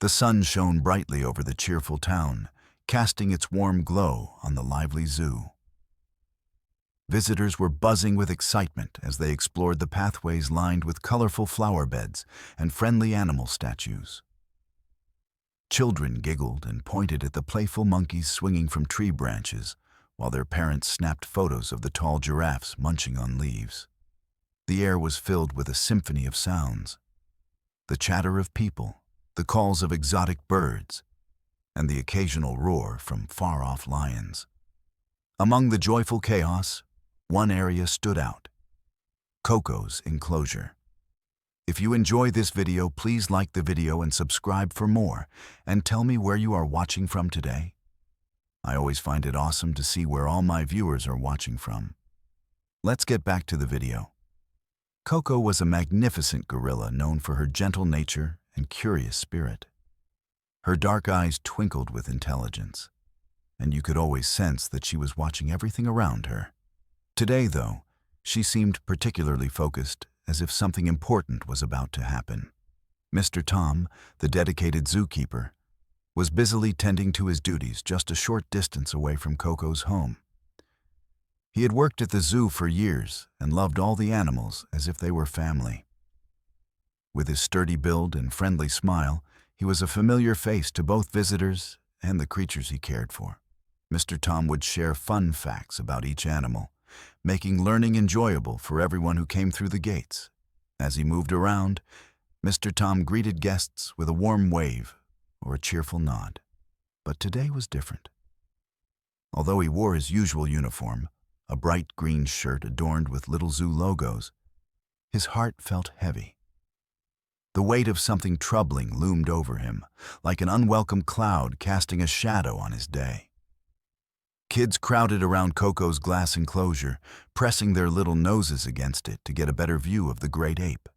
The sun shone brightly over the cheerful town, casting its warm glow on the lively zoo. Visitors were buzzing with excitement as they explored the pathways lined with colorful flower beds and friendly animal statues. Children giggled and pointed at the playful monkeys swinging from tree branches, while their parents snapped photos of the tall giraffes munching on leaves. The air was filled with a symphony of sounds: the chatter of people, the calls of exotic birds, and the occasional roar from far-off lions. Among the joyful chaos, one area stood out: Coco's enclosure. If you enjoy this video, please like the video and subscribe for more, and tell me where you are watching from today. I always find it awesome to see where all my viewers are watching from. Let's get back to the video. Coco was a magnificent gorilla known for her gentle nature and curious spirit. Her dark eyes twinkled with intelligence, and you could always sense that she was watching everything around her. Today, though, she seemed particularly focused, as if something important was about to happen. Mr. Tom, the dedicated zookeeper, was busily tending to his duties just a short distance away from Coco's home. He had worked at the zoo for years and loved all the animals as if they were family. With his sturdy build and friendly smile, he was a familiar face to both visitors and the creatures he cared for. Mr. Tom would share fun facts about each animal, making learning enjoyable for everyone who came through the gates. As he moved around, Mr. Tom greeted guests with a warm wave or a cheerful nod. But today was different. Although he wore his usual uniform, a bright green shirt adorned with little zoo logos, his heart felt heavy. The weight of something troubling loomed over him, like an unwelcome cloud casting a shadow on his day. Kids crowded around Coco's glass enclosure, pressing their little noses against it to get a better view of the great ape.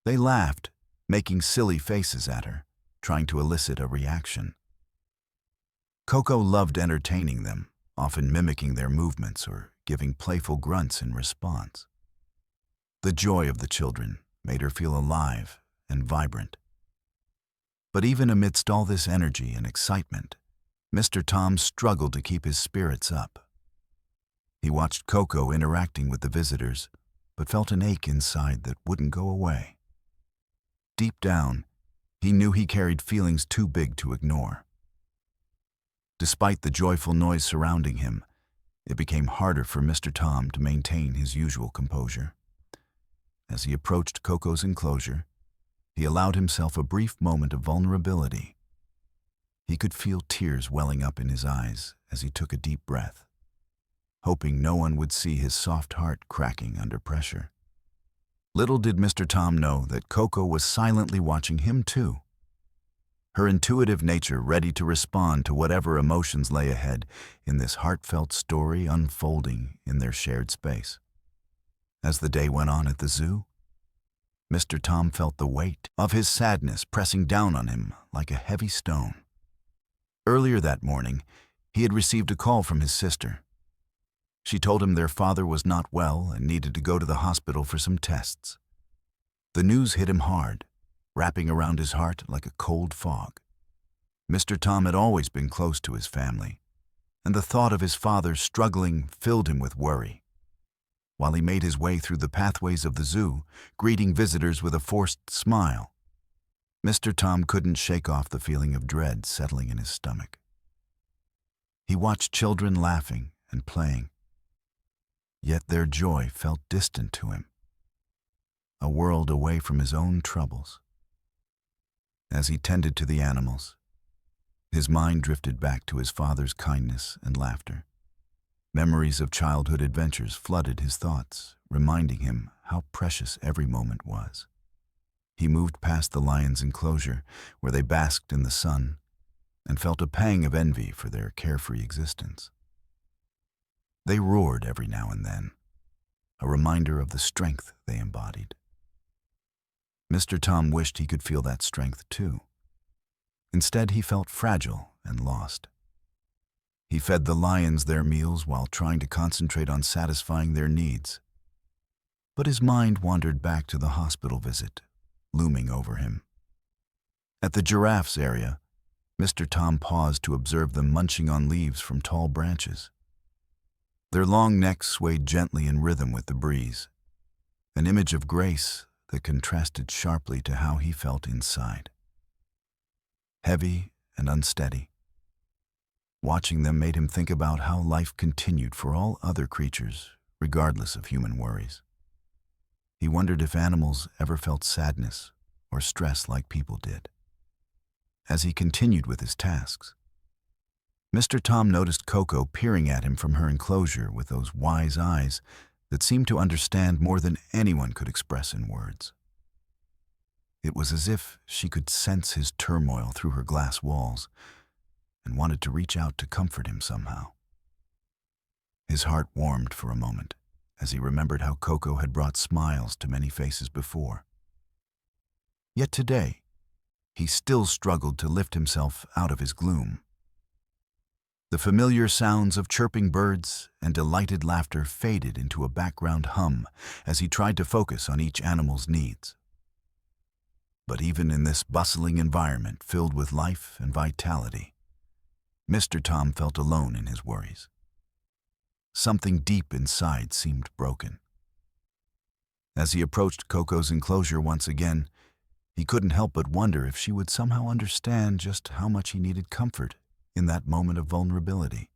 They laughed, making silly faces at her, trying to elicit a reaction. Coco loved entertaining them, often mimicking their movements or giving playful grunts in response. The joy of the children made her feel alive and vibrant. But even amidst all this energy and excitement, Mr. Tom struggled to keep his spirits up. He watched Coco interacting with the visitors, but felt an ache inside that wouldn't go away. Deep down, he knew he carried feelings too big to ignore. Despite the joyful noise surrounding him, it became harder for Mr. Tom to maintain his usual composure. As he approached Coco's enclosure, he allowed himself a brief moment of vulnerability. He could feel tears welling up in his eyes as he took a deep breath, hoping no one would see his soft heart cracking under pressure. Little did Mr. Tom know that Coco was silently watching him too, her intuitive nature ready to respond to whatever emotions lay ahead in this heartfelt story unfolding in their shared space. As the day went on at the zoo, Mr. Tom felt the weight of his sadness pressing down on him like a heavy stone. Earlier that morning, he had received a call from his sister. She told him their father was not well and needed to go to the hospital for some tests. The news hit him hard, wrapping around his heart like a cold fog. Mr. Tom had always been close to his family, and the thought of his father struggling filled him with worry. While he made his way through the pathways of the zoo, greeting visitors with a forced smile, Mr. Tom couldn't shake off the feeling of dread settling in his stomach. He watched children laughing and playing, yet their joy felt distant to him, a world away from his own troubles. As he tended to the animals, his mind drifted back to his father's kindness and laughter. Memories of childhood adventures flooded his thoughts, reminding him how precious every moment was. He moved past the lions' enclosure, where they basked in the sun, and felt a pang of envy for their carefree existence. They roared every now and then, a reminder of the strength they embodied. Mr. Tom wished he could feel that strength too. Instead, he felt fragile and lost. He fed the lions their meals while trying to concentrate on satisfying their needs. But his mind wandered back to the hospital visit, looming over him. At the giraffes area, Mr. Tom paused to observe them munching on leaves from tall branches. Their long necks swayed gently in rhythm with the breeze, an image of grace that contrasted sharply to how he felt inside. Heavy and unsteady. Watching them made him think about how life continued for all other creatures, regardless of human worries. He wondered if animals ever felt sadness or stress like people did. As he continued with his tasks, Mr. Tom noticed Coco peering at him from her enclosure with those wise eyes that seemed to understand more than anyone could express in words. It was as if she could sense his turmoil through her glass walls and wanted to reach out to comfort him somehow. His heart warmed for a moment as he remembered how Coco had brought smiles to many faces before. Yet today, he still struggled to lift himself out of his gloom. The familiar sounds of chirping birds and delighted laughter faded into a background hum as he tried to focus on each animal's needs. But even in this bustling environment filled with life and vitality, Mr. Tom felt alone in his worries. Something deep inside seemed broken. As he approached Coco's enclosure once again, he couldn't help but wonder if she would somehow understand just how much he needed comfort in that moment of vulnerability.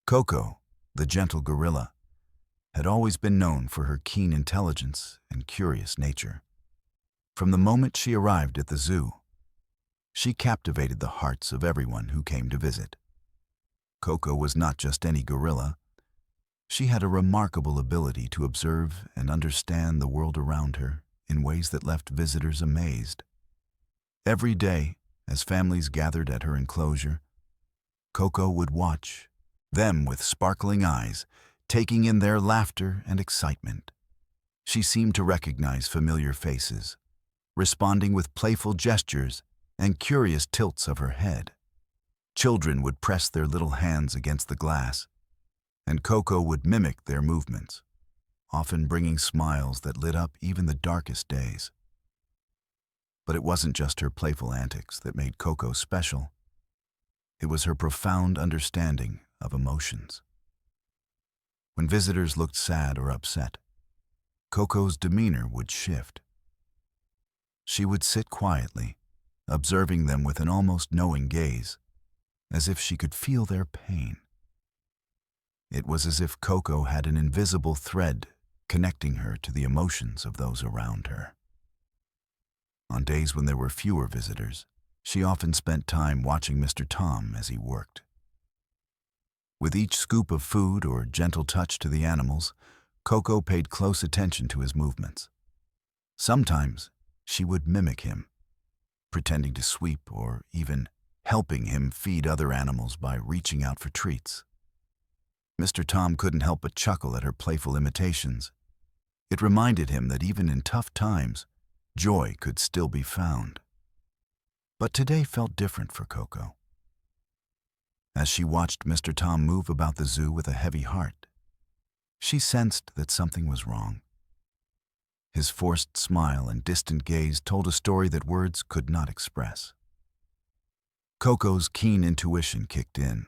Coco, the gentle gorilla, had always been known for her keen intelligence and curious nature. From the moment she arrived at the zoo, she captivated the hearts of everyone who came to visit. Coco was not just any gorilla. She had a remarkable ability to observe and understand the world around her in ways that left visitors amazed. Every day, as families gathered at her enclosure, Coco would watch, them with sparkling eyes, taking in their laughter and excitement. She seemed to recognize familiar faces, responding with playful gestures and curious tilts of her head. Children would press their little hands against the glass, and Coco would mimic their movements, often bringing smiles that lit up even the darkest days. But it wasn't just her playful antics that made Coco special. It was her profound understanding of emotions. When visitors looked sad or upset, Coco's demeanor would shift. She would sit quietly, observing them with an almost knowing gaze, as if she could feel their pain. It was as if Coco had an invisible thread connecting her to the emotions of those around her. On days when there were fewer visitors, she often spent time watching Mr. Tom as he worked. With each scoop of food or gentle touch to the animals, Coco paid close attention to his movements. Sometimes she would mimic him, pretending to sweep or even helping him feed other animals by reaching out for treats. Mr. Tom couldn't help but chuckle at her playful imitations. It reminded him that even in tough times, joy could still be found. But today felt different for Coco. As she watched Mr. Tom move about the zoo with a heavy heart, she sensed that something was wrong. His forced smile and distant gaze told a story that words could not express. Coco's keen intuition kicked in.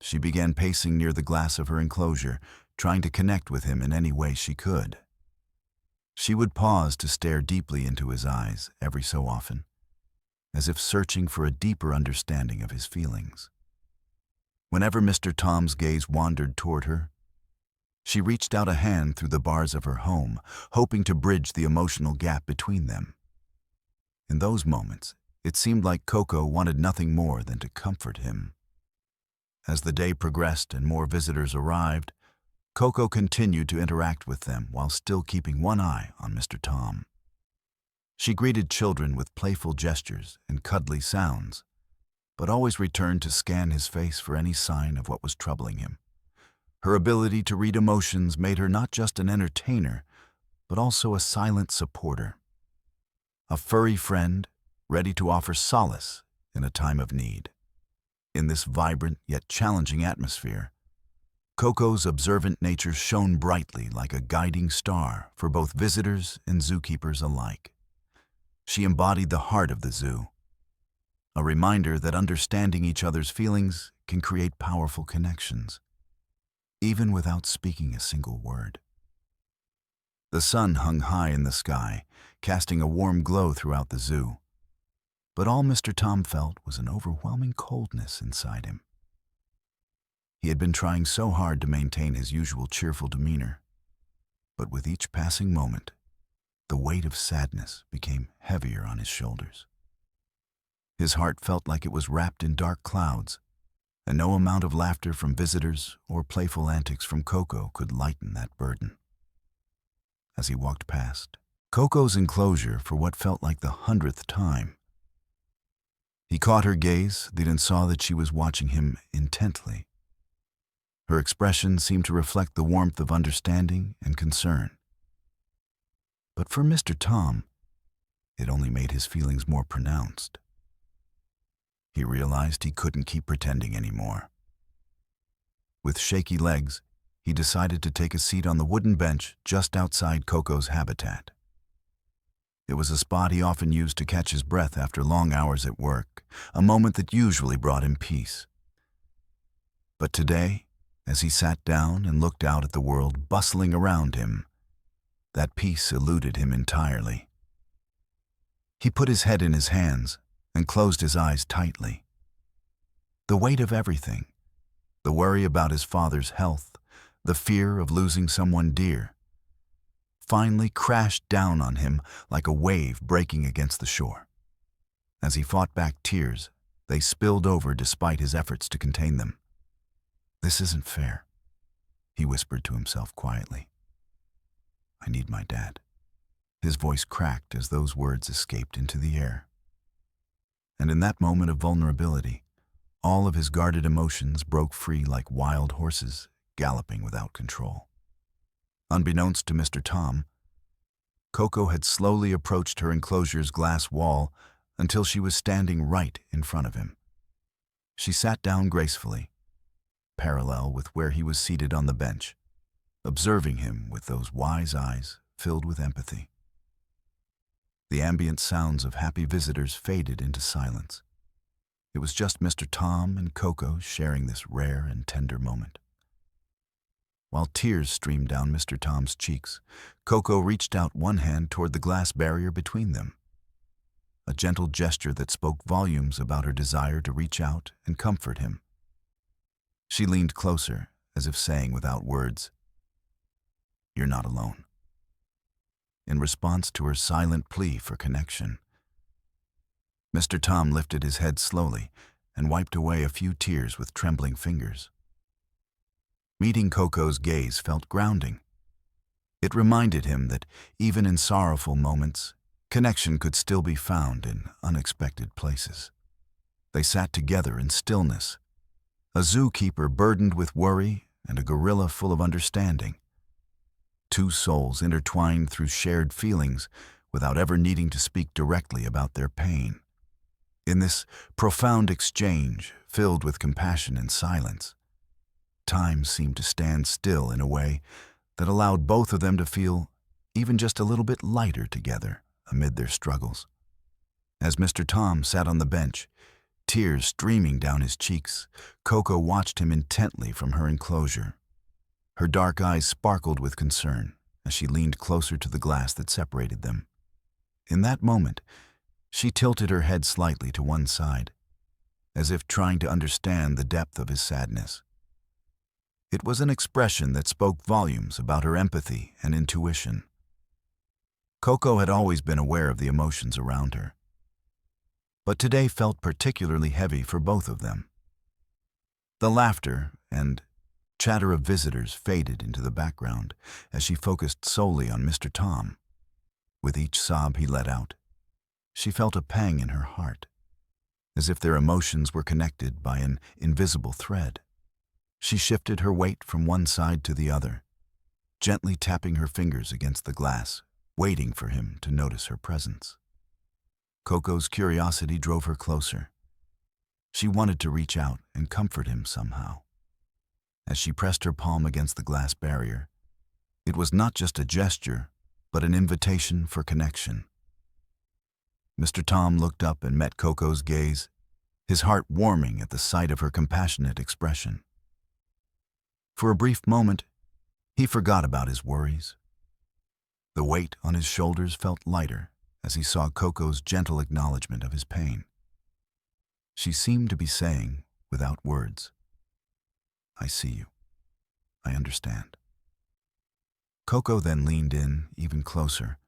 She began pacing near the glass of her enclosure, trying to connect with him in any way she could. She would pause to stare deeply into his eyes every so often, as if searching for a deeper understanding of his feelings. Whenever Mr. Tom's gaze wandered toward her, she reached out a hand through the bars of her home, hoping to bridge the emotional gap between them. In those moments, it seemed like Coco wanted nothing more than to comfort him. As the day progressed and more visitors arrived, Coco continued to interact with them while still keeping one eye on Mr. Tom. She greeted children with playful gestures and cuddly sounds, but always returned to scan his face for any sign of what was troubling him. Her ability to read emotions made her not just an entertainer, but also a silent supporter. A furry friend, ready to offer solace in a time of need. In this vibrant yet challenging atmosphere, Coco's observant nature shone brightly like a guiding star for both visitors and zookeepers alike. She embodied the heart of the zoo, a reminder that understanding each other's feelings can create powerful connections, even without speaking a single word. The sun hung high in the sky, casting a warm glow throughout the zoo, but all Mr. Tom felt was an overwhelming coldness inside him. He had been trying so hard to maintain his usual cheerful demeanor, but with each passing moment, the weight of sadness became heavier on his shoulders. His heart felt like it was wrapped in dark clouds, and no amount of laughter from visitors or playful antics from Coco could lighten that burden. As he walked past Coco's enclosure for what felt like the 100th time, he caught her gaze and saw that she was watching him intently. Her expression seemed to reflect the warmth of understanding and concern. But for Mr. Tom, it only made his feelings more pronounced. He realized he couldn't keep pretending anymore. With shaky legs, he decided to take a seat on the wooden bench just outside Coco's habitat. It was a spot he often used to catch his breath after long hours at work, a moment that usually brought him peace. But today, as he sat down and looked out at the world bustling around him, that peace eluded him entirely. He put his head in his hands and closed his eyes tightly. The weight of everything, the worry about his father's health, the fear of losing someone dear, finally crashed down on him like a wave breaking against the shore. As he fought back tears, they spilled over despite his efforts to contain them. "This isn't fair," he whispered to himself quietly. "I need my dad." His voice cracked as those words escaped into the air. And in that moment of vulnerability, all of his guarded emotions broke free like wild horses galloping without control. Unbeknownst to Mr. Tom, Coco had slowly approached her enclosure's glass wall until she was standing right in front of him. She sat down gracefully, parallel with where he was seated on the bench, observing him with those wise eyes filled with empathy. The ambient sounds of happy visitors faded into silence. It was just Mr. Tom and Coco sharing this rare and tender moment. While tears streamed down Mr. Tom's cheeks, Coco reached out one hand toward the glass barrier between them, a gentle gesture that spoke volumes about her desire to reach out and comfort him. She leaned closer, as if saying without words, "You're not alone," in response to her silent plea for connection. Mr. Tom lifted his head slowly and wiped away a few tears with trembling fingers. Meeting Coco's gaze felt grounding. It reminded him that even in sorrowful moments, connection could still be found in unexpected places. They sat together in stillness, a zookeeper burdened with worry and a gorilla full of understanding. Two souls intertwined through shared feelings without ever needing to speak directly about their pain. In this profound exchange, filled with compassion and silence, time seemed to stand still in a way that allowed both of them to feel even just a little bit lighter together amid their struggles. As Mr. Tom sat on the bench, tears streaming down his cheeks, Coco watched him intently from her enclosure. Her dark eyes sparkled with concern as she leaned closer to the glass that separated them. In that moment, she tilted her head slightly to one side, as if trying to understand the depth of his sadness. It was an expression that spoke volumes about her empathy and intuition. Coco had always been aware of the emotions around her, but today felt particularly heavy for both of them. The laughter and chatter of visitors faded into the background as she focused solely on Mr. Tom. With each sob he let out, she felt a pang in her heart, as if their emotions were connected by an invisible thread. She shifted her weight from one side to the other, gently tapping her fingers against the glass, waiting for him to notice her presence. Coco's curiosity drove her closer. She wanted to reach out and comfort him somehow. As she pressed her palm against the glass barrier, it was not just a gesture, but an invitation for connection. Mr. Tom looked up and met Coco's gaze, his heart warming at the sight of her compassionate expression. For a brief moment, he forgot about his worries. The weight on his shoulders felt lighter as he saw Coco's gentle acknowledgement of his pain. She seemed to be saying, without words, "I see you. I understand." Coco then leaned in even closer,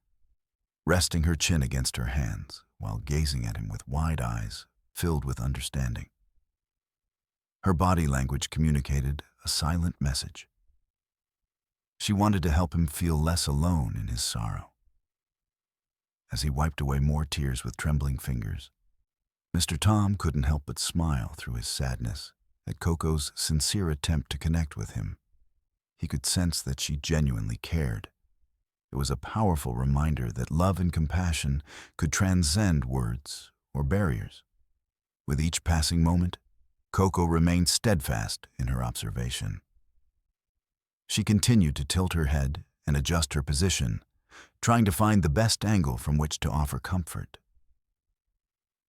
resting her chin against her hands while gazing at him with wide eyes filled with understanding. Her body language communicated a silent message. She wanted to help him feel less alone in his sorrow. As he wiped away more tears with trembling fingers, Mr. Tom couldn't help but smile through his sadness at Coco's sincere attempt to connect with him. He could sense that she genuinely cared. It was a powerful reminder that love and compassion could transcend words or barriers. With each passing moment, Coco remained steadfast in her observation. She continued to tilt her head and adjust her position, trying to find the best angle from which to offer comfort.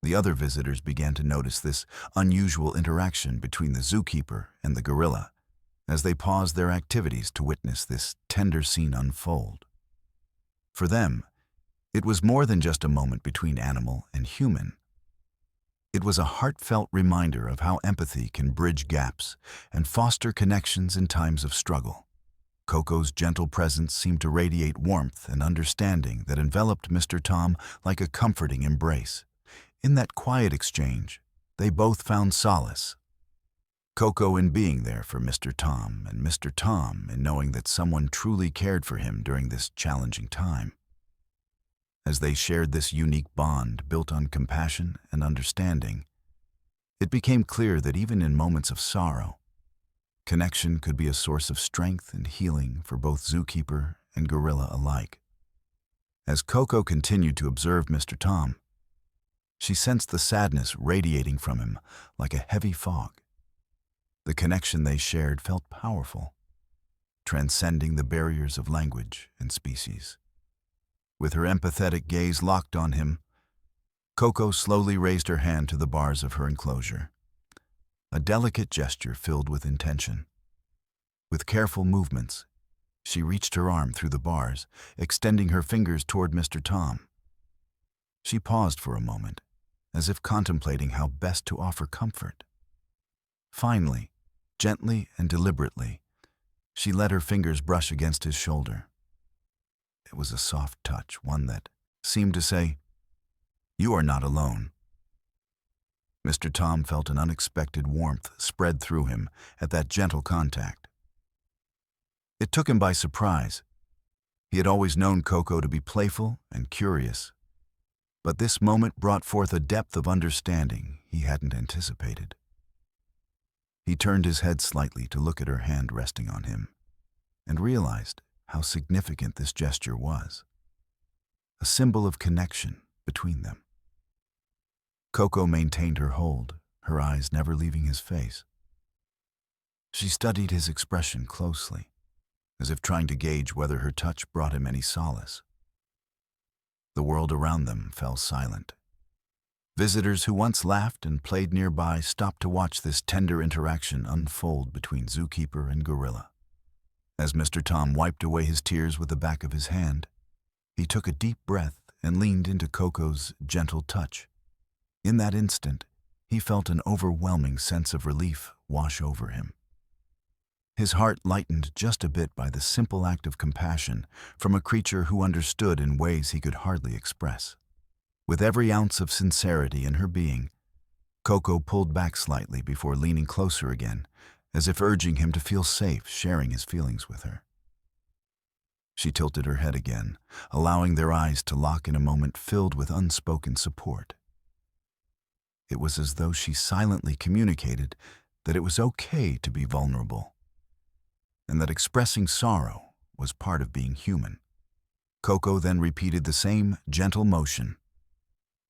The other visitors began to notice this unusual interaction between the zookeeper and the gorilla as they paused their activities to witness this tender scene unfold. For them, it was more than just a moment between animal and human. It was a heartfelt reminder of how empathy can bridge gaps and foster connections in times of struggle. Coco's gentle presence seemed to radiate warmth and understanding that enveloped Mr. Tom like a comforting embrace. In that quiet exchange, they both found solace. Coco in being there for Mr. Tom, and Mr. Tom in knowing that someone truly cared for him during this challenging time. As they shared this unique bond built on compassion and understanding, it became clear that even in moments of sorrow, connection could be a source of strength and healing for both zookeeper and gorilla alike. As Coco continued to observe Mr. Tom, she sensed the sadness radiating from him like a heavy fog. The connection they shared felt powerful, transcending the barriers of language and species. With her empathetic gaze locked on him, Coco slowly raised her hand to the bars of her enclosure, a delicate gesture filled with intention. With careful movements, she reached her arm through the bars, extending her fingers toward Mr. Tom. She paused for a moment, as if contemplating how best to offer comfort. Finally, gently and deliberately, she let her fingers brush against his shoulder. It was a soft touch, one that seemed to say, "You are not alone." Mr. Tom felt an unexpected warmth spread through him at that gentle contact. It took him by surprise. He had always known Coco to be playful and curious, but this moment brought forth a depth of understanding he hadn't anticipated. He turned his head slightly to look at her hand resting on him, and realized how significant this gesture was, a symbol of connection between them. Coco maintained her hold, her eyes never leaving his face. She studied his expression closely, as if trying to gauge whether her touch brought him any solace. The world around them fell silent. Visitors who once laughed and played nearby stopped to watch this tender interaction unfold between zookeeper and gorilla. As Mr. Tom wiped away his tears with the back of his hand, he took a deep breath and leaned into Coco's gentle touch. In that instant, he felt an overwhelming sense of relief wash over him. His heart lightened just a bit by the simple act of compassion from a creature who understood in ways he could hardly express. With every ounce of sincerity in her being, Coco pulled back slightly before leaning closer again, as if urging him to feel safe sharing his feelings with her. She tilted her head again, allowing their eyes to lock in a moment filled with unspoken support. It was as though she silently communicated that it was okay to be vulnerable, and that expressing sorrow was part of being human. Coco then repeated the same gentle motion,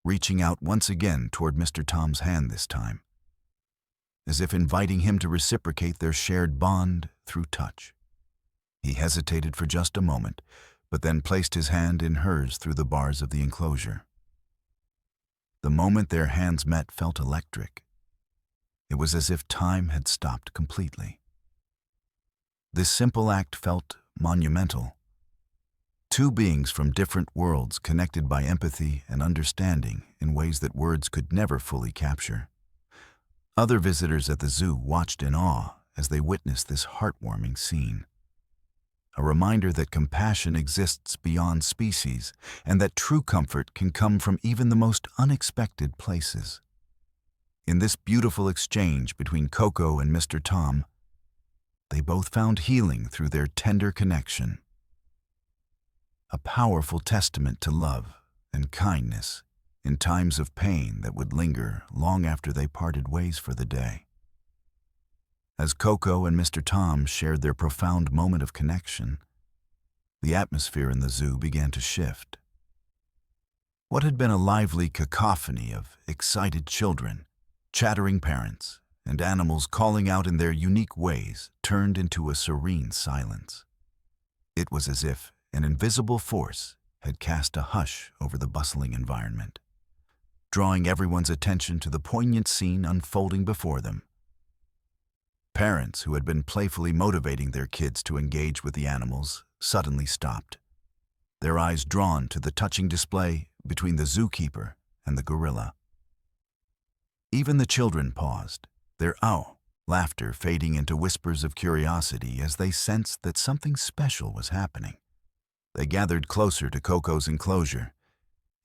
reaching out once again toward Mr. Tom's hand this time, as if inviting him to reciprocate their shared bond through touch. He hesitated for just a moment, but then placed his hand in hers through the bars of the enclosure. The moment their hands met felt electric. It was as if time had stopped completely. This simple act felt monumental. Two beings from different worlds connected by empathy and understanding in ways that words could never fully capture. Other visitors at the zoo watched in awe as they witnessed this heartwarming scene. A reminder that compassion exists beyond species and that true comfort can come from even the most unexpected places. In this beautiful exchange between Coco and Mr. Tom, they both found healing through their tender connection. A powerful testament to love and kindness in times of pain that would linger long after they parted ways for the day. As Coco and Mr. Tom shared their profound moment of connection, the atmosphere in the zoo began to shift. What had been a lively cacophony of excited children, chattering parents, and animals calling out in their unique ways turned into a serene silence. It was as if an invisible force had cast a hush over the bustling environment, drawing everyone's attention to the poignant scene unfolding before them. Parents who had been playfully motivating their kids to engage with the animals suddenly stopped, their eyes drawn to the touching display between the zookeeper and the gorilla. Even the children paused, their laughter fading into whispers of curiosity as they sensed that something special was happening. They gathered closer to Coco's enclosure,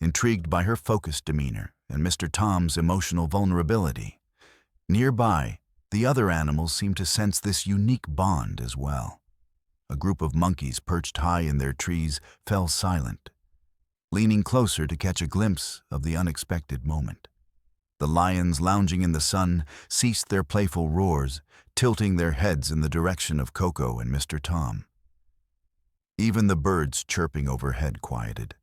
intrigued by her focused demeanor and Mr. Tom's emotional vulnerability. Nearby, the other animals seemed to sense this unique bond as well. A group of monkeys perched high in their trees fell silent, leaning closer to catch a glimpse of the unexpected moment. The lions lounging in the sun ceased their playful roars, tilting their heads in the direction of Coco and Mr. Tom. Even the birds chirping overhead quieted,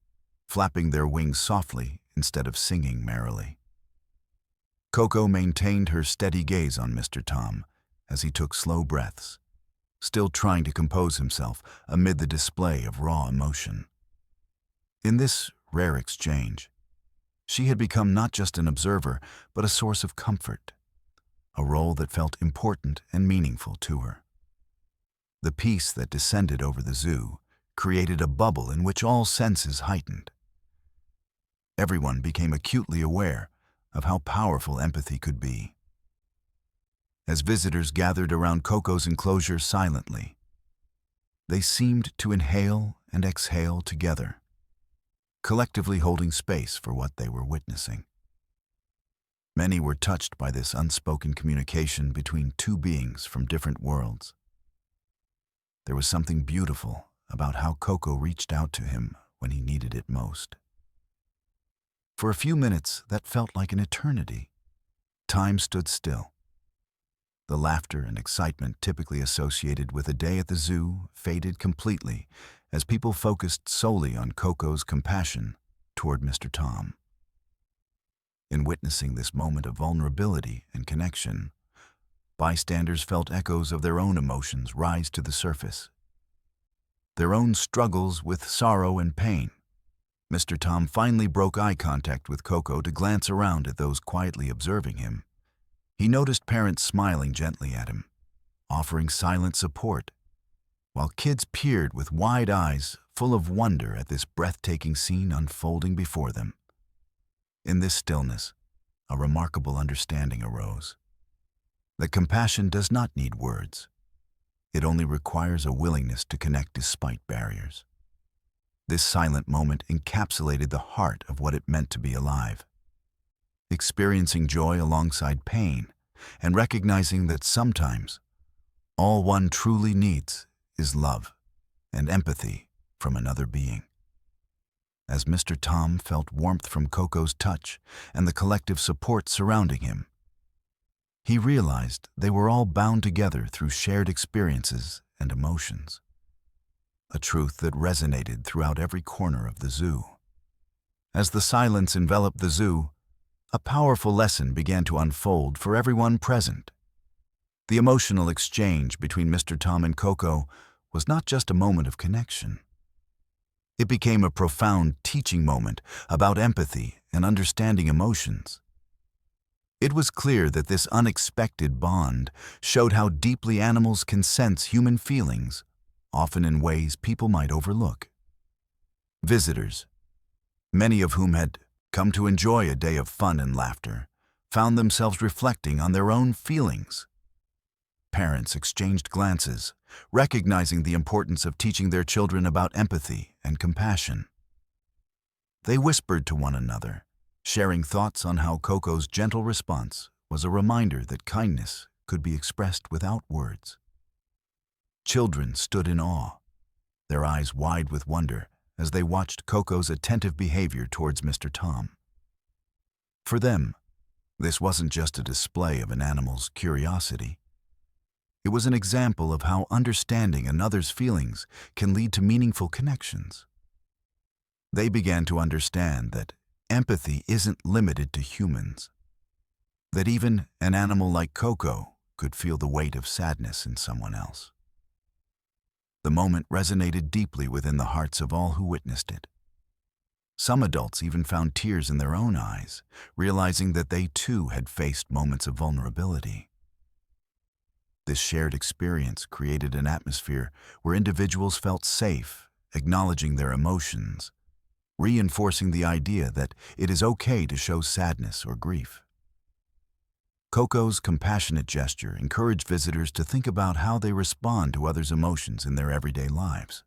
flapping their wings softly instead of singing merrily. Coco maintained her steady gaze on Mr. Tom as he took slow breaths, still trying to compose himself amid the display of raw emotion. In this rare exchange, she had become not just an observer, but a source of comfort, a role that felt important and meaningful to her. The peace that descended over the zoo created a bubble in which all senses heightened. Everyone became acutely aware of how powerful empathy could be. As visitors gathered around Coco's enclosure silently, they seemed to inhale and exhale together, collectively holding space for what they were witnessing. Many were touched by this unspoken communication between two beings from different worlds. There was something beautiful about how Coco reached out to him when he needed it most. For a few minutes, that felt like an eternity. Time stood still. The laughter and excitement typically associated with a day at the zoo faded completely as people focused solely on Coco's compassion toward Mr. Tom. In witnessing this moment of vulnerability and connection, bystanders felt echoes of their own emotions rise to the surface. Their own struggles with sorrow and pain. Mr. Tom finally broke eye contact with Coco to glance around at those quietly observing him. He noticed parents smiling gently at him, offering silent support, while kids peered with wide eyes full of wonder at this breathtaking scene unfolding before them. In this stillness, a remarkable understanding arose. That compassion does not need words. It only requires a willingness to connect despite barriers. This silent moment encapsulated the heart of what it meant to be alive. Experiencing joy alongside pain, and recognizing that sometimes all one truly needs is love and empathy from another being. As Mr. Tom felt warmth from Coco's touch and the collective support surrounding him, he realized they were all bound together through shared experiences and emotions, a truth that resonated throughout every corner of the zoo. As the silence enveloped the zoo, a powerful lesson began to unfold for everyone present. The emotional exchange between Mr. Tom and Coco was not just a moment of connection. It became a profound teaching moment about empathy and understanding emotions. It was clear that this unexpected bond showed how deeply animals can sense human feelings, often in ways people might overlook. Visitors, many of whom had come to enjoy a day of fun and laughter, found themselves reflecting on their own feelings. Parents exchanged glances, recognizing the importance of teaching their children about empathy and compassion. They whispered to one another, sharing thoughts on how Coco's gentle response was a reminder that kindness could be expressed without words. Children stood in awe, their eyes wide with wonder as they watched Coco's attentive behavior towards Mr. Tom. For them, this wasn't just a display of an animal's curiosity. It was an example of how understanding another's feelings can lead to meaningful connections. They began to understand that empathy isn't limited to humans, that even an animal like Coco could feel the weight of sadness in someone else. The moment resonated deeply within the hearts of all who witnessed it. Some adults even found tears in their own eyes, realizing that they too had faced moments of vulnerability. This shared experience created an atmosphere where individuals felt safe, acknowledging their emotions, reinforcing the idea that it is okay to show sadness or grief. Coco's compassionate gesture encouraged visitors to think about how they respond to others' emotions in their everyday lives.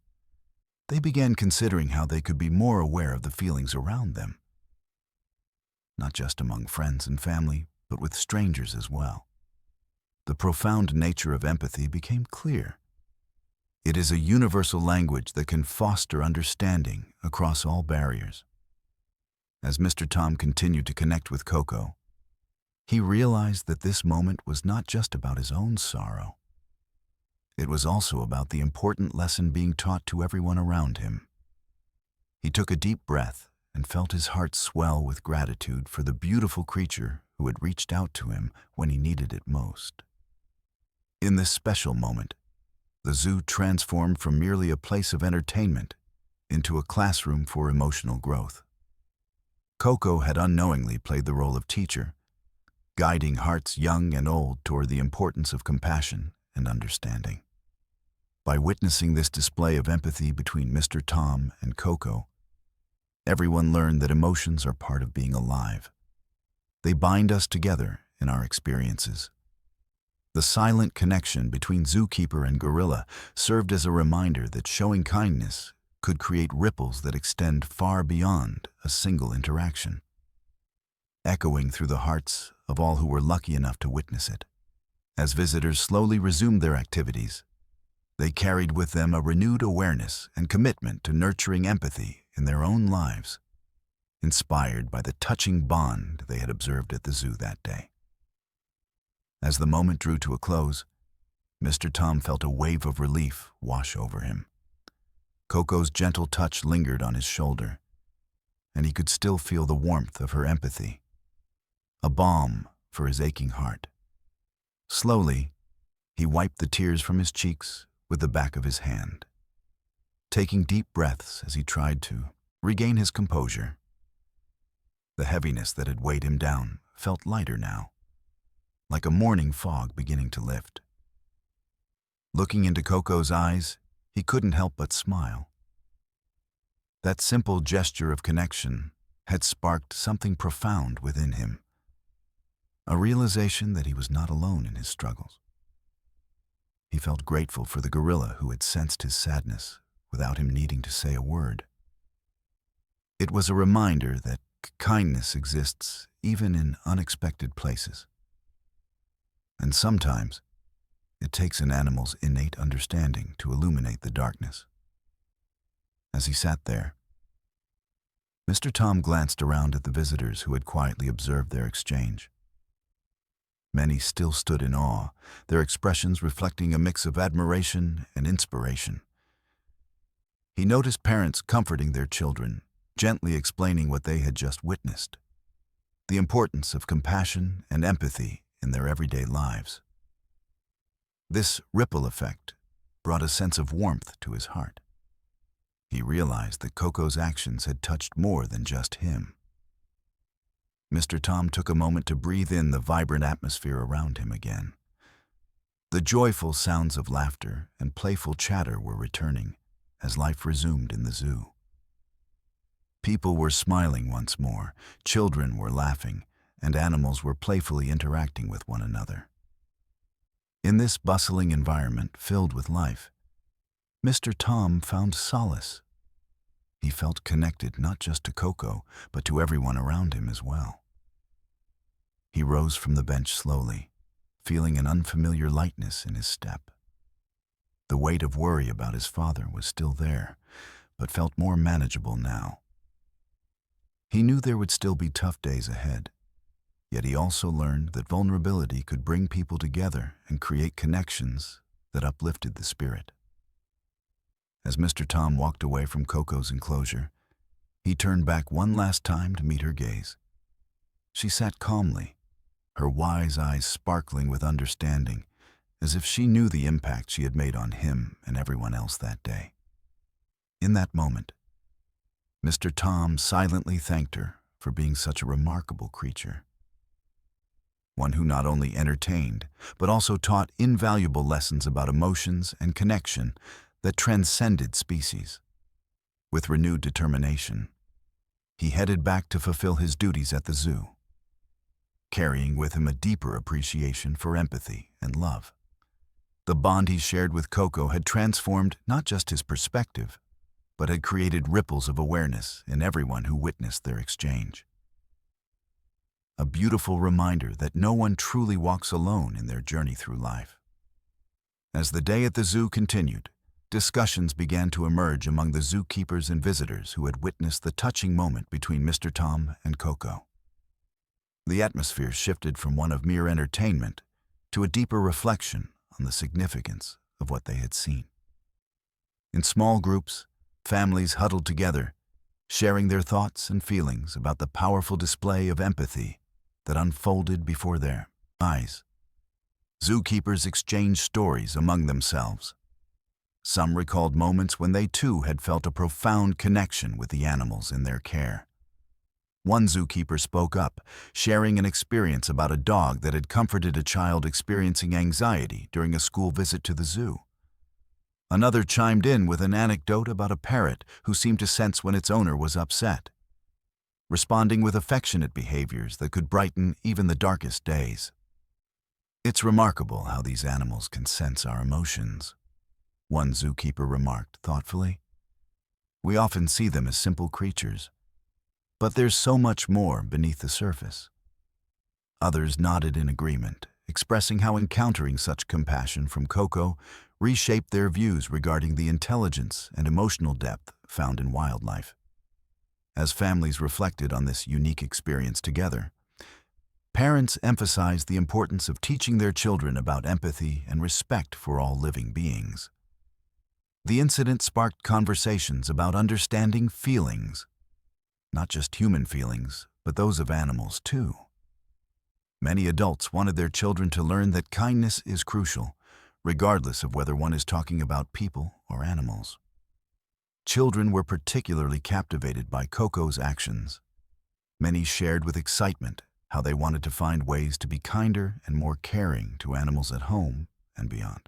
They began considering how they could be more aware of the feelings around them, not just among friends and family, but with strangers as well. The profound nature of empathy became clear. It is a universal language that can foster understanding across all barriers. As Mr. Tom continued to connect with Coco, he realized that this moment was not just about his own sorrow. It was also about the important lesson being taught to everyone around him. He took a deep breath and felt his heart swell with gratitude for the beautiful creature who had reached out to him when he needed it most. In this special moment, the zoo transformed from merely a place of entertainment into a classroom for emotional growth. Coco had unknowingly played the role of teacher, guiding hearts young and old toward the importance of compassion and understanding. By witnessing this display of empathy between Mr. Tom and Coco, everyone learned that emotions are part of being alive. They bind us together in our experiences. The silent connection between Zookeeper and gorilla served as a reminder that showing kindness could create ripples that extend far beyond a single interaction, echoing through the hearts of all who were lucky enough to witness it. As visitors slowly resumed their activities, they carried with them a renewed awareness and commitment to nurturing empathy in their own lives, inspired by the touching bond they had observed at the zoo that day. As the moment drew to a close, Mr. Tom felt a wave of relief wash over him. Coco's gentle touch lingered on his shoulder, and he could still feel the warmth of her empathy, a balm for his aching heart. Slowly, he wiped the tears from his cheeks with the back of his hand, taking deep breaths as he tried to regain his composure. The heaviness that had weighed him down felt lighter now, like a morning fog beginning to lift. Looking into Coco's eyes, he couldn't help but smile. That simple gesture of connection had sparked something profound within him, a realization that he was not alone in his struggles. He felt grateful for the gorilla who had sensed his sadness without him needing to say a word. It was a reminder that kindness exists even in unexpected places. And sometimes, it takes an animal's innate understanding to illuminate the darkness. As he sat there, Mr. Tom glanced around at the visitors who had quietly observed their exchange. Many still stood in awe, their expressions reflecting a mix of admiration and inspiration. He noticed parents comforting their children, gently explaining what they had just witnessed, the importance of compassion and empathy in their everyday lives. This ripple effect brought a sense of warmth to his heart. He realized that Coco's actions had touched more than just him. Mr. Tom took a moment to breathe in the vibrant atmosphere around him again. The joyful sounds of laughter and playful chatter were returning as life resumed in the zoo. People were smiling once more, children were laughing, and animals were playfully interacting with one another. In this bustling environment filled with life, Mr. Tom found solace. He felt connected not just to Coco, but to everyone around him as well. He rose from the bench slowly, feeling an unfamiliar lightness in his step. The weight of worry about his father was still there, but felt more manageable now. He knew there would still be tough days ahead, yet he also learned that vulnerability could bring people together and create connections that uplifted the spirit. As Mr. Tom walked away from Coco's enclosure, he turned back one last time to meet her gaze. She sat calmly, her wise eyes sparkling with understanding, as if she knew the impact she had made on him and everyone else that day. In that moment, Mr. Tom silently thanked her for being such a remarkable creature. One who not only entertained, but also taught invaluable lessons about emotions and connection that transcended species. With renewed determination, he headed back to fulfill his duties at the zoo, carrying with him a deeper appreciation for empathy and love. The bond he shared with Coco had transformed not just his perspective, but had created ripples of awareness in everyone who witnessed their exchange. A beautiful reminder that no one truly walks alone in their journey through life. As the day at the zoo continued, discussions began to emerge among the zookeepers and visitors who had witnessed the touching moment between Mr. Tom and Coco. The atmosphere shifted from one of mere entertainment to a deeper reflection on the significance of what they had seen. In small groups, families huddled together, sharing their thoughts and feelings about the powerful display of empathy that unfolded before their eyes. Zookeepers exchanged stories among themselves. Some recalled moments when they too had felt a profound connection with the animals in their care. One zookeeper spoke up, sharing an experience about a dog that had comforted a child experiencing anxiety during a school visit to the zoo. Another chimed in with an anecdote about a parrot who seemed to sense when its owner was upset, responding with affectionate behaviors that could brighten even the darkest days. It's remarkable how these animals can sense our emotions, one zookeeper remarked thoughtfully. We often see them as simple creatures, but there's so much more beneath the surface. Others nodded in agreement, expressing how encountering such compassion from Coco reshaped their views regarding the intelligence and emotional depth found in wildlife. As families reflected on this unique experience together, parents emphasized the importance of teaching their children about empathy and respect for all living beings. The incident sparked conversations about understanding feelings, not just human feelings, but those of animals too. Many adults wanted their children to learn that kindness is crucial, regardless of whether one is talking about people or animals. Children were particularly captivated by Coco's actions. Many shared with excitement how they wanted to find ways to be kinder and more caring to animals at home and beyond.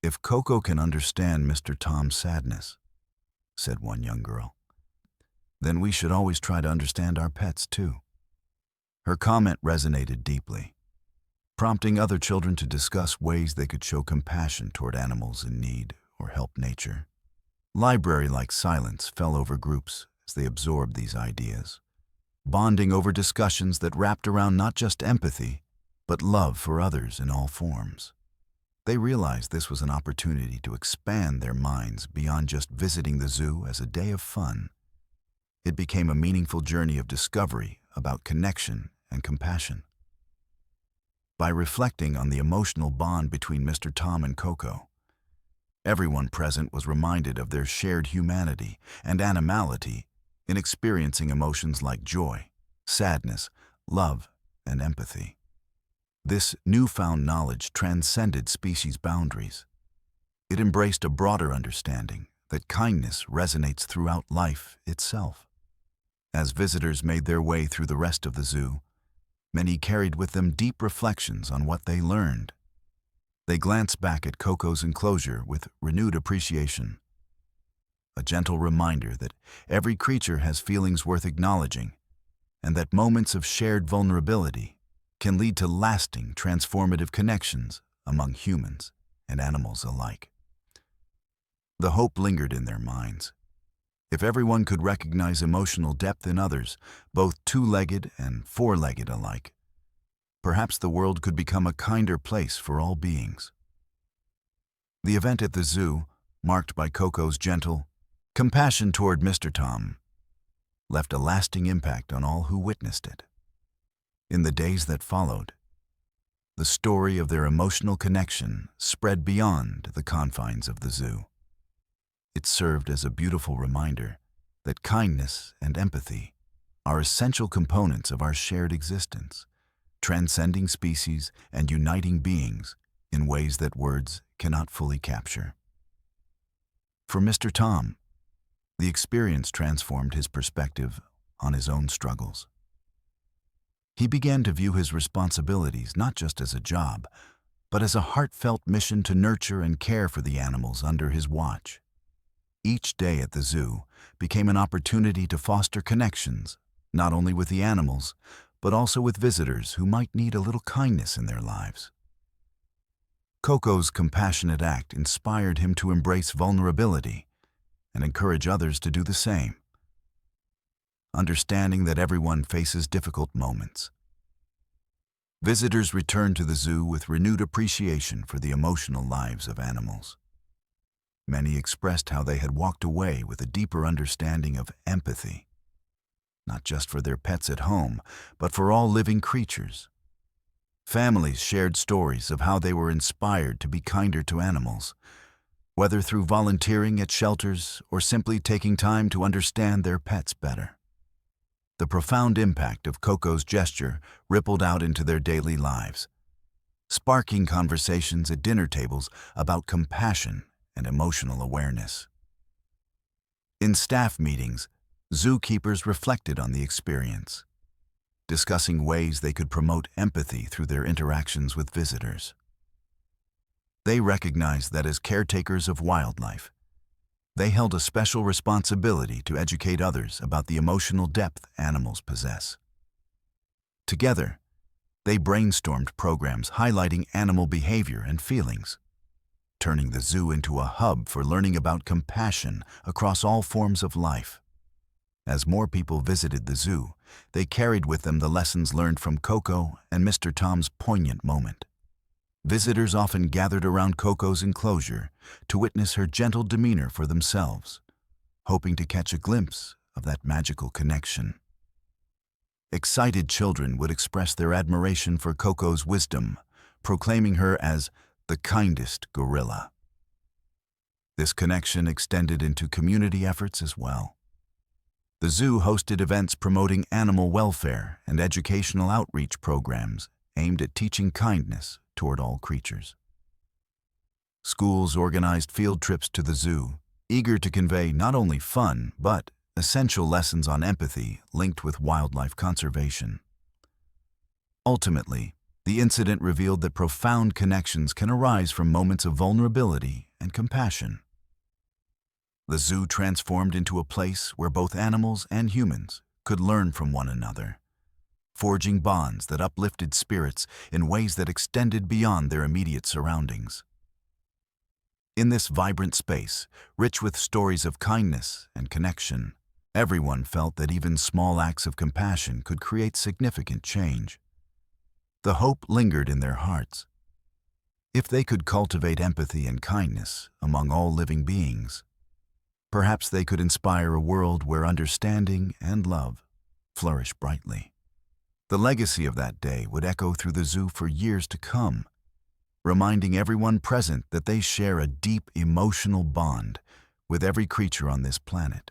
If Coco can understand Mr. Tom's sadness, said one young girl, then we should always try to understand our pets too. Her comment resonated deeply, prompting other children to discuss ways they could show compassion toward animals in need or help nature. Library-like silence fell over groups as they absorbed these ideas, bonding over discussions that wrapped around not just empathy, but love for others in all forms. They realized this was an opportunity to expand their minds beyond just visiting the zoo as a day of fun. It became a meaningful journey of discovery about connection and compassion. By reflecting on the emotional bond between Mr. Tom and Coco, everyone present was reminded of their shared humanity and animality in experiencing emotions like joy, sadness, love, and empathy. This newfound knowledge transcended species boundaries. It embraced a broader understanding that kindness resonates throughout life itself. As visitors made their way through the rest of the zoo, many carried with them deep reflections on what they learned. They glanced back at Coco's enclosure with renewed appreciation, a gentle reminder that every creature has feelings worth acknowledging, and that moments of shared vulnerability can lead to lasting, transformative connections among humans and animals alike. The hope lingered in their minds. If everyone could recognize emotional depth in others, both two-legged and four-legged alike, perhaps the world could become a kinder place for all beings. The event at the zoo, marked by Coco's gentle compassion toward Mr. Tom, left a lasting impact on all who witnessed it. In the days that followed, the story of their emotional connection spread beyond the confines of the zoo. It served as a beautiful reminder that kindness and empathy are essential components of our shared existence, transcending species and uniting beings in ways that words cannot fully capture. For Mr. Tom, the experience transformed his perspective on his own struggles. He began to view his responsibilities not just as a job, but as a heartfelt mission to nurture and care for the animals under his watch. Each day at the zoo became an opportunity to foster connections, not only with the animals, but also with visitors who might need a little kindness in their lives. Coco's compassionate act inspired him to embrace vulnerability and encourage others to do the same, understanding that everyone faces difficult moments. Visitors returned to the zoo with renewed appreciation for the emotional lives of animals. Many expressed how they had walked away with a deeper understanding of empathy, not just for their pets at home, but for all living creatures. Families shared stories of how they were inspired to be kinder to animals, whether through volunteering at shelters or simply taking time to understand their pets better. The profound impact of Coco's gesture rippled out into their daily lives, sparking conversations at dinner tables about compassion and emotional awareness. In staff meetings, zookeepers reflected on the experience, discussing ways they could promote empathy through their interactions with visitors. They recognized that as caretakers of wildlife, they held a special responsibility to educate others about the emotional depth animals possess. Together, they brainstormed programs highlighting animal behavior and feelings, turning the zoo into a hub for learning about compassion across all forms of life. As more people visited the zoo, they carried with them the lessons learned from Coco and Mr. Tom's poignant moment. Visitors often gathered around Coco's enclosure to witness her gentle demeanor for themselves, hoping to catch a glimpse of that magical connection. Excited children would express their admiration for Coco's wisdom, proclaiming her as the kindest gorilla. This connection extended into community efforts as well. The zoo hosted events promoting animal welfare and educational outreach programs aimed at teaching kindness toward all creatures. Schools organized field trips to the zoo, eager to convey not only fun, but essential lessons on empathy linked with wildlife conservation. Ultimately, the incident revealed that profound connections can arise from moments of vulnerability and compassion. The zoo transformed into a place where both animals and humans could learn from one another, forging bonds that uplifted spirits in ways that extended beyond their immediate surroundings. In this vibrant space, rich with stories of kindness and connection, everyone felt that even small acts of compassion could create significant change. The hope lingered in their hearts. If they could cultivate empathy and kindness among all living beings, perhaps they could inspire a world where understanding and love flourish brightly. The legacy of that day would echo through the zoo for years to come, reminding everyone present that they share a deep emotional bond with every creature on this planet.